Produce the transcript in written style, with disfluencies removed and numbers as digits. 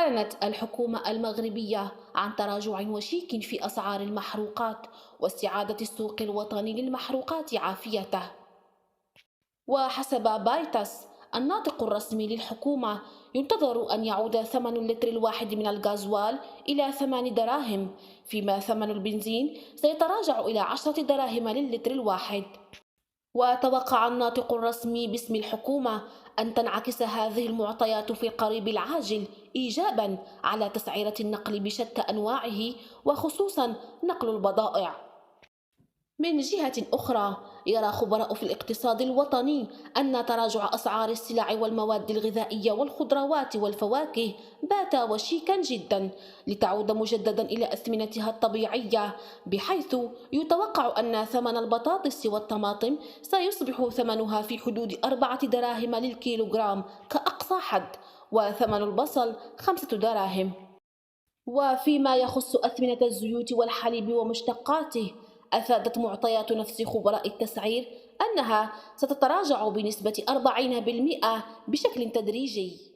أعلنت الحكومة المغربية عن تراجع وشيك في أسعار المحروقات واستعادة السوق الوطني للمحروقات عافيته. وحسب بايتس الناطق الرسمي للحكومة، ينتظر أن يعود ثمن اللتر الواحد من الغازوال إلى 8 دراهم، فيما ثمن البنزين سيتراجع إلى 10 دراهم للتر الواحد. وتوقع الناطق الرسمي باسم الحكومة أن تنعكس هذه المعطيات في القريب العاجل إيجاباً على تسعيرة النقل بشتى أنواعه، وخصوصاً نقل البضائع. من جهة أخرى، يرى خبراء في الاقتصاد الوطني أن تراجع أسعار السلع والمواد الغذائية والخضروات والفواكه بات وشيكا جدا لتعود مجددا إلى أثمنتها الطبيعية، بحيث يتوقع أن ثمن البطاطس والطماطم سيصبح ثمنها في حدود 4 دراهم للكيلوغرام كأقصى حد، وثمن البصل 5 دراهم. وفيما يخص أثمنة الزيوت والحليب ومشتقاته، أفادت معطيات نفس خبراء التسعير أنها ستتراجع بنسبة 40% بشكل تدريجي.